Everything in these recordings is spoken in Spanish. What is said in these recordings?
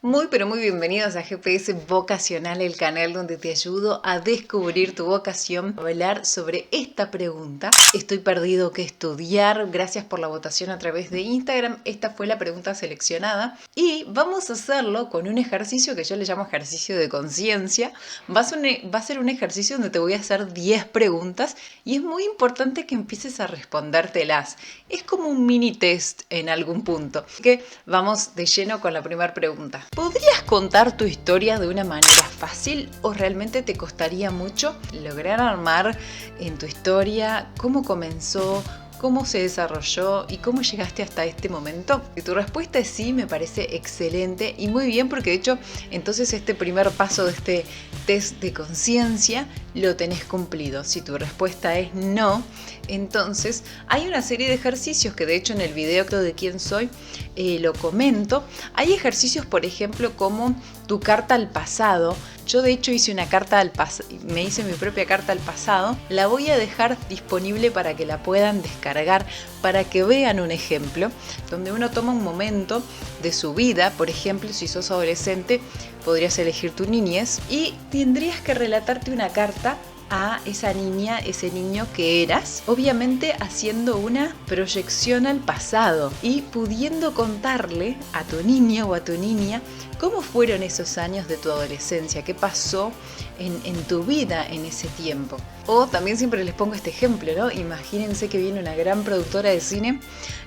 Muy pero muy bienvenidos a GPS Vocacional, el canal donde te ayudo a descubrir tu vocación, a hablar sobre esta pregunta. Estoy perdido, ¿qué estudiar? Gracias por la votación a través de Instagram. Esta fue la pregunta seleccionada y vamos a hacerlo con un ejercicio que yo le llamo ejercicio de conciencia. Va a ser un ejercicio donde te voy a hacer 10 preguntas y es muy importante que empieces a respondértelas. Es como un mini test en algún punto. Así que vamos de lleno con la primera pregunta. ¿Podrías contar tu historia de una manera fácil o realmente te costaría mucho lograr armar en tu historia cómo comenzó, cómo se desarrolló y cómo llegaste hasta este momento? Si tu respuesta es sí, me parece excelente y muy bien, porque de hecho entonces este primer paso de este test de conciencia lo tenés cumplido. Si tu respuesta es no, entonces hay una serie de ejercicios que de hecho en el video de quién soy lo comento. Hay ejercicios, por ejemplo, como tu carta al pasado. Yo de hecho hice una carta al pasado, me hice mi propia carta al pasado. La voy a dejar disponible para que la puedan descargar, para que vean un ejemplo donde uno toma un momento de su vida. Por ejemplo, si sos adolescente, podrías elegir tu niñez y tendrías que relatarte una carta a esa niña, ese niño que eras, obviamente haciendo una proyección al pasado y pudiendo contarle a tu niño o a tu niña cómo fueron esos años de tu adolescencia, qué pasó en tu vida en ese tiempo. O también siempre les pongo este ejemplo, ¿no? Imagínense que viene una gran productora de cine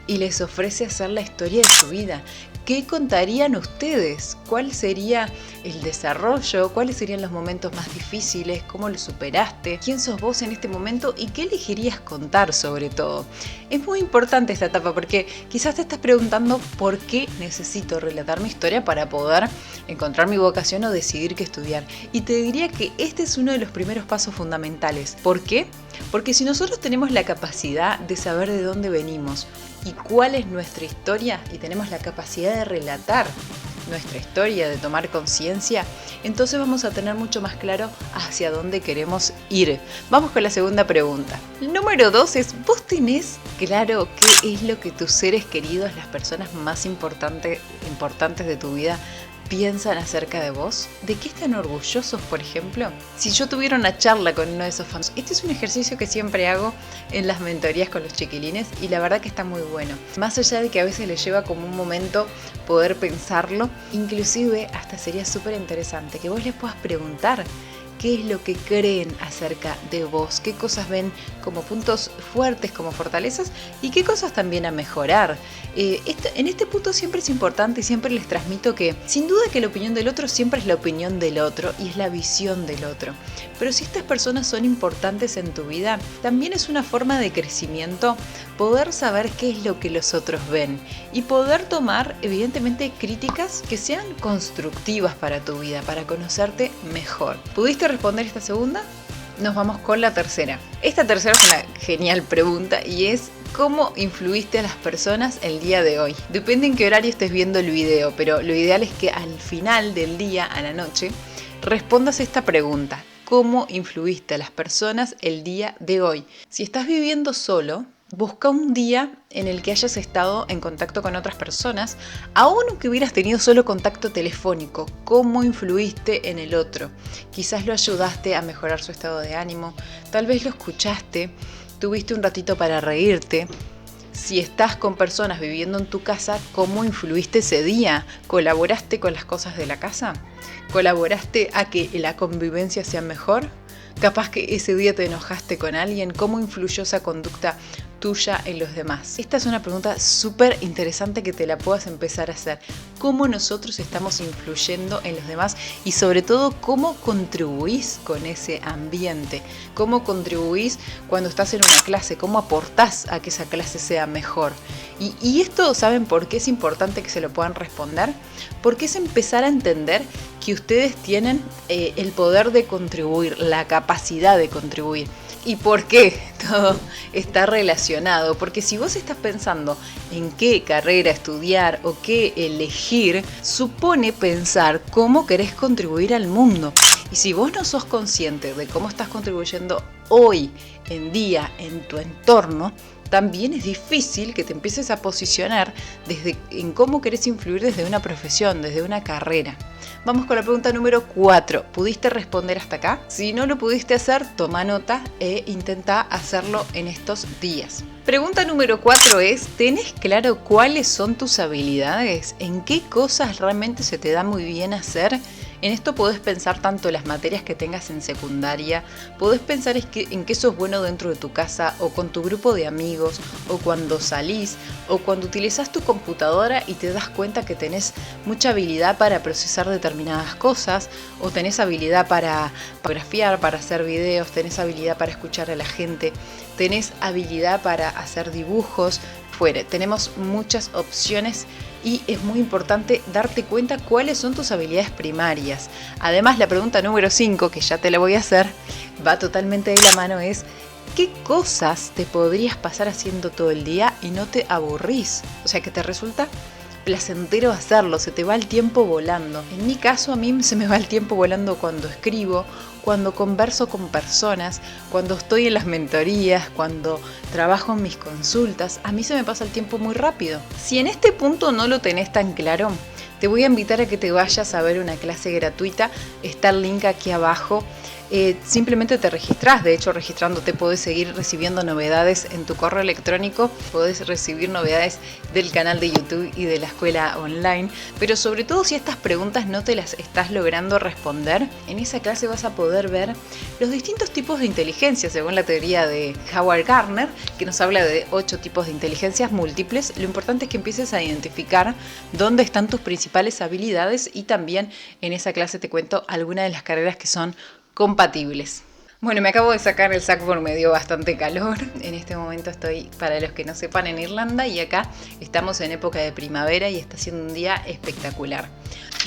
y les ofrece hacer la historia de su vida. ¿Qué contarían ustedes? ¿Cuál sería el desarrollo? ¿Cuáles serían los momentos más difíciles? ¿Cómo lo superaste? ¿Quién sos vos en este momento? ¿Y qué elegirías contar sobre todo? Es muy importante esta etapa porque quizás te estás preguntando por qué necesito relatar mi historia para poder encontrar mi vocación o decidir qué estudiar. Y te diría que este es uno de los primeros pasos fundamentales. ¿Por qué? Porque si nosotros tenemos la capacidad de saber de dónde venimos y cuál es nuestra historia y tenemos la capacidad de relatar nuestra historia, de tomar conciencia, entonces vamos a tener mucho más claro hacia dónde queremos ir. Vamos con la segunda pregunta. Número 2 es, ¿vos tenés claro qué es lo que tus seres queridos, las personas más importantes de tu vida, piensan acerca de vos? ¿De qué están orgullosos, por ejemplo? Si yo tuviera una charla con uno de esos fans, este es un ejercicio que siempre hago en las mentorías con los chiquilines y la verdad que está muy bueno. Más allá de que a veces les lleva como un momento poder pensarlo, inclusive hasta sería súper interesante que vos les puedas preguntar qué es lo que creen acerca de vos, qué cosas ven como puntos fuertes, como fortalezas y qué cosas también a mejorar. En este punto siempre es importante y siempre les transmito que sin duda que la opinión del otro siempre es la opinión del otro y es la visión del otro. Pero si estas personas son importantes en tu vida, también es una forma de crecimiento poder saber qué es lo que los otros ven y poder tomar evidentemente críticas que sean constructivas para tu vida, para conocerte mejor. ¿Pudiste responder esta segunda? Nos vamos con la tercera. Esta tercera es una genial pregunta y es: ¿cómo influiste a las personas el día de hoy? Depende en qué horario estés viendo el video, pero lo ideal es que al final del día, a la noche, respondas esta pregunta: ¿cómo influiste a las personas el día de hoy? Si estás viviendo solo, busca un día en el que hayas estado en contacto con otras personas, aun que hubieras tenido solo contacto telefónico. ¿Cómo influiste en el otro? Quizás lo ayudaste a mejorar su estado de ánimo, tal vez lo escuchaste, tuviste un ratito para reírte. Si estás con personas viviendo en tu casa, ¿cómo influiste ese día? ¿Colaboraste con las cosas de la casa? ¿Colaboraste a que la convivencia sea mejor? Capaz que ese día te enojaste con alguien. ¿Cómo influyó esa conducta tuya en los demás? Esta es una pregunta súper interesante que te la puedas empezar a hacer. ¿Cómo nosotros estamos influyendo en los demás? Y sobre todo, ¿cómo contribuís con ese ambiente? ¿Cómo contribuís cuando estás en una clase? ¿Cómo aportás a que esa clase sea mejor? Y esto, ¿saben por qué es importante que se lo puedan responder? Porque es empezar a entender que ustedes tienen el poder de contribuir, la capacidad de contribuir. ¿Y por qué todo está relacionado? Porque si vos estás pensando en qué carrera estudiar o qué elegir, supone pensar cómo querés contribuir al mundo. Y si vos no sos consciente de cómo estás contribuyendo hoy en día en tu entorno, también es difícil que te empieces a posicionar en cómo querés influir desde una profesión, desde una carrera. Vamos con la pregunta número 4. ¿Pudiste responder hasta acá? Si no lo pudiste hacer, toma nota e intenta hacerlo en estos días. Pregunta número 4 es, ¿tenés claro cuáles son tus habilidades? ¿En qué cosas realmente se te da muy bien hacer? En esto podés pensar tanto las materias que tengas en secundaria, podés pensar en qué sos bueno dentro de tu casa o con tu grupo de amigos, o cuando salís, o cuando utilizás tu computadora y te das cuenta que tenés mucha habilidad para procesar determinadas cosas, o tenés habilidad para fotografiar, para hacer videos, tenés habilidad para escuchar a la gente, tenés habilidad para hacer dibujos, tenemos muchas opciones. Y es muy importante darte cuenta cuáles son tus habilidades primarias. Además, la pregunta número 5, que ya te la voy a hacer, va totalmente de la mano, es ¿qué cosas te podrías pasar haciendo todo el día y no te aburrís? O sea, que te resulta placentero hacerlo, se te va el tiempo volando. En mi caso, a mí se me va el tiempo volando cuando escribo, cuando converso con personas, cuando estoy en las mentorías, cuando trabajo en mis consultas. A mí se me pasa el tiempo muy rápido. Si en este punto no lo tenés tan claro, te voy a invitar a que te vayas a ver una clase gratuita. Está el link aquí abajo. Simplemente te registrás, de hecho registrándote podés seguir recibiendo novedades en tu correo electrónico, podés recibir novedades del canal de YouTube y de la escuela online, pero sobre todo si estas preguntas no te las estás logrando responder, en esa clase vas a poder ver los distintos tipos de inteligencia según la teoría de Howard Gardner, que nos habla de 8 tipos de inteligencias múltiples. Lo importante es que empieces a identificar dónde están tus principales habilidades y también en esa clase te cuento algunas de las carreras que son compatibles. Bueno, me acabo de sacar el saco porque me dio bastante calor. En este momento estoy, para los que no sepan, en Irlanda y acá estamos en época de primavera y está siendo un día espectacular.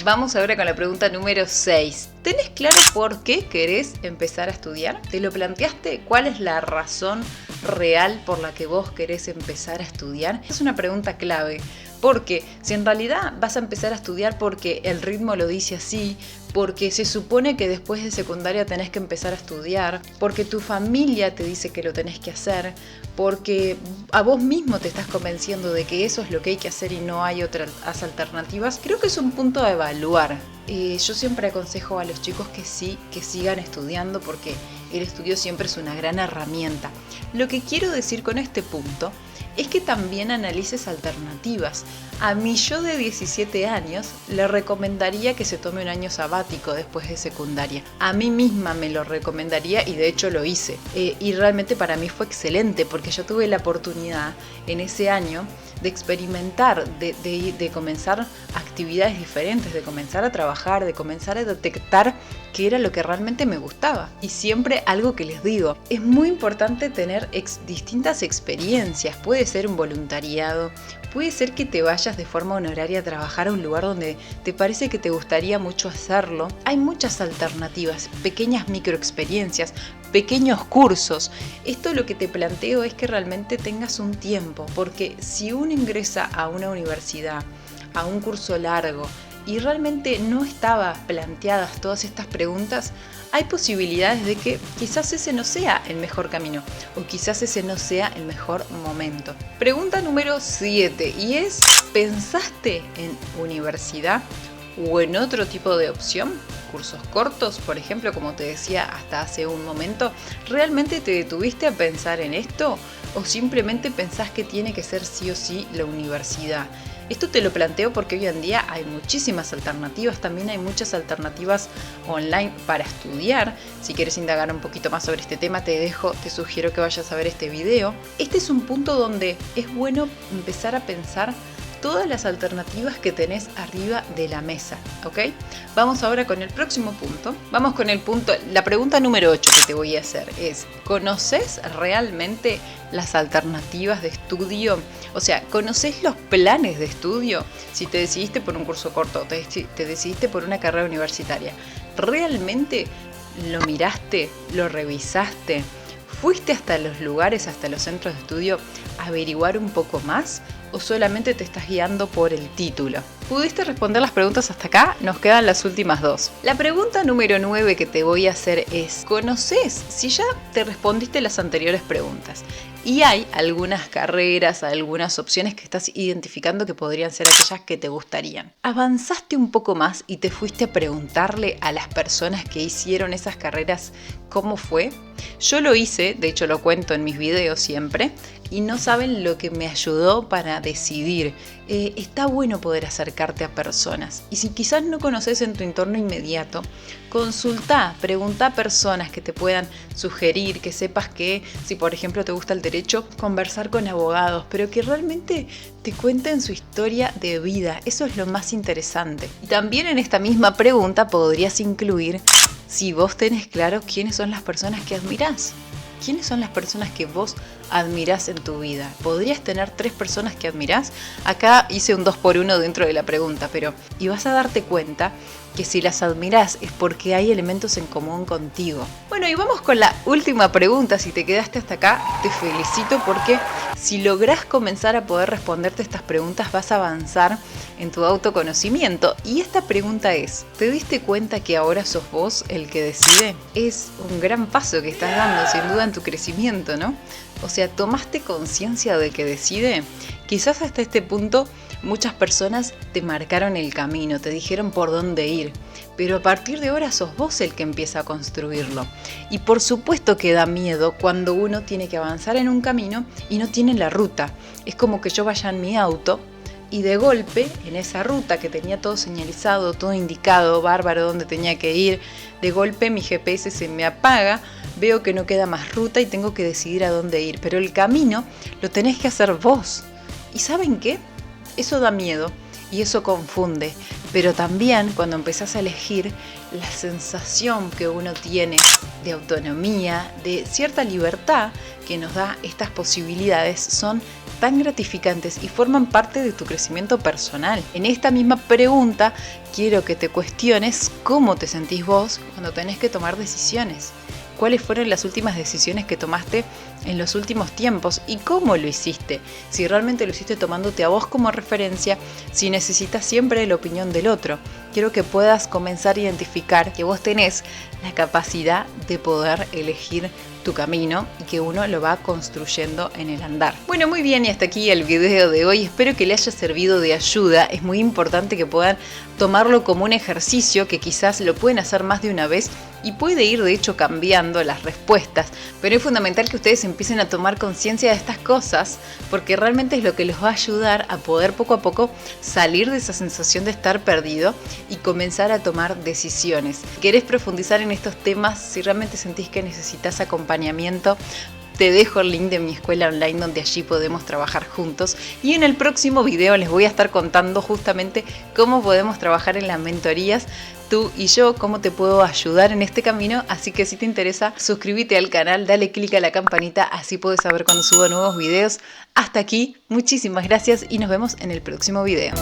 Vamos ahora con la pregunta número 6. ¿Tenés claro por qué querés empezar a estudiar? ¿Te lo planteaste? ¿Cuál es la razón real por la que vos querés empezar a estudiar? Es una pregunta clave. Porque si en realidad vas a empezar a estudiar porque el ritmo lo dice así, porque se supone que después de secundaria tenés que empezar a estudiar, porque tu familia te dice que lo tenés que hacer, porque a vos mismo te estás convenciendo de que eso es lo que hay que hacer y no hay otras alternativas, creo que es un punto a evaluar. Yo siempre aconsejo a los chicos que sí, que sigan estudiando porque el estudio siempre es una gran herramienta. Lo que quiero decir con este punto es que también analices alternativas. A mi yo de 17 años le recomendaría que se tome un año sabático después de secundaria. A mí misma me lo recomendaría y de hecho lo hice. Y realmente para mí fue excelente porque yo tuve la oportunidad en ese año de experimentar, de comenzar actividades diferentes, de comenzar a trabajar, de comenzar a detectar qué era lo que realmente me gustaba. Y siempre algo que les digo, es muy importante tener distintas experiencias. Puede ser un voluntariado, puede ser que te vayas de forma honoraria a trabajar a un lugar donde te parece que te gustaría mucho hacerlo. Hay muchas alternativas, pequeñas microexperiencias, pequeños cursos. Esto lo que te planteo es que realmente tengas un tiempo, porque si uno ingresa a una universidad, a un curso largo, y realmente no estaba planteadas todas estas preguntas, hay posibilidades de que quizás ese no sea el mejor camino o quizás ese no sea el mejor momento. Pregunta número 7 y es, ¿pensaste en universidad o en otro tipo de opción? Cursos cortos, por ejemplo, como te decía hasta hace un momento, ¿realmente te detuviste a pensar en esto o simplemente pensás que tiene que ser sí o sí la universidad? Esto te lo planteo porque hoy en día hay muchísimas alternativas, también hay muchas alternativas online para estudiar. Si quieres indagar un poquito más sobre este tema, te sugiero que vayas a ver este video. Este es un punto donde es bueno empezar a pensar todas las alternativas que tenés arriba de la mesa, ¿ok? Vamos ahora con el próximo punto. Vamos con el punto, la pregunta número 8 que te voy a hacer es, ¿conoces realmente las alternativas de estudio? O sea, ¿conoces los planes de estudio? Si te decidiste por un curso corto, te decidiste por una carrera universitaria, ¿realmente lo miraste? ¿Lo revisaste? ¿Fuiste hasta los lugares, hasta los centros de estudio a averiguar un poco más? ¿O solamente te estás guiando por el título? ¿Pudiste responder las preguntas hasta acá? Nos quedan las últimas dos. La pregunta número 9 que te voy a hacer es, ¿conoces si ya te respondiste las anteriores preguntas? Y hay algunas carreras, algunas opciones que estás identificando que podrían ser aquellas que te gustarían. ¿Avanzaste un poco más y te fuiste a preguntarle a las personas que hicieron esas carreras cómo fue? Yo lo hice, de hecho lo cuento en mis videos siempre, y no saben lo que me ayudó para decidir. Está bueno poder acercarte a personas. Y si quizás no conoces en tu entorno inmediato, consultá, preguntá a personas que te puedan sugerir, que sepas que, si por ejemplo te gusta el derecho, conversar con abogados, pero que realmente te cuenten su historia de vida. Eso es lo más interesante. Y también en esta misma pregunta podrías incluir si vos tenés claro quiénes son las personas que admirás. ¿Quiénes son las personas que vos admirás en tu vida? ¿Podrías tener 3 personas que admirás? Acá hice un 2x1 dentro de la pregunta, pero y vas a darte cuenta que si las admirás es porque hay elementos en común contigo. Bueno, y vamos con la última pregunta. Si te quedaste hasta acá, te felicito porque si lográs comenzar a poder responderte estas preguntas, vas a avanzar en tu autoconocimiento. Y esta pregunta es, ¿te diste cuenta que ahora sos vos el que decide? Es un gran paso que estás dando, sin duda, en tu crecimiento, ¿no? O sea, ¿tomaste conciencia de que decide? Quizás hasta este punto muchas personas te marcaron el camino, te dijeron por dónde ir, pero a partir de ahora sos vos el que empieza a construirlo. Y por supuesto que da miedo cuando uno tiene que avanzar en un camino y no tiene la ruta. Es como que yo vaya en mi auto y de golpe, en esa ruta que tenía todo señalizado, todo indicado, bárbaro, dónde tenía que ir, de golpe mi GPS se me apaga, veo que no queda más ruta y tengo que decidir a dónde ir. Pero el camino lo tenés que hacer vos. ¿Y saben qué? Eso da miedo y eso confunde, pero también cuando empezás a elegir, la sensación que uno tiene de autonomía, de cierta libertad que nos da estas posibilidades son tan gratificantes y forman parte de tu crecimiento personal. En esta misma pregunta quiero que te cuestiones cómo te sentís vos cuando tenés que tomar decisiones. ¿Cuáles fueron las últimas decisiones que tomaste en los últimos tiempos y cómo lo hiciste? Si realmente lo hiciste tomándote a vos como referencia, si necesitas siempre la opinión del otro. Quiero que puedas comenzar a identificar que vos tenés la capacidad de poder elegir tu camino y que uno lo va construyendo en el andar. Bueno, muy bien, y hasta aquí el video de hoy. Espero que le haya servido de ayuda. Es muy importante que puedan tomarlo como un ejercicio que quizás lo pueden hacer más de una vez y puede ir de hecho cambiando las respuestas, pero es fundamental que ustedes empiecen a tomar conciencia de estas cosas porque realmente es lo que los va a ayudar a poder poco a poco salir de esa sensación de estar perdido y comenzar a tomar decisiones. Si querés profundizar en estos temas, si realmente sentís que necesitas acompañamiento, te dejo el link de mi escuela online donde allí podemos trabajar juntos y en el próximo video les voy a estar contando justamente cómo podemos trabajar en las mentorías, tú y yo, cómo te puedo ayudar en este camino. Así que si te interesa, suscríbete al canal, dale click a la campanita, así puedes saber cuando subo nuevos videos. Hasta aquí, muchísimas gracias y nos vemos en el próximo video.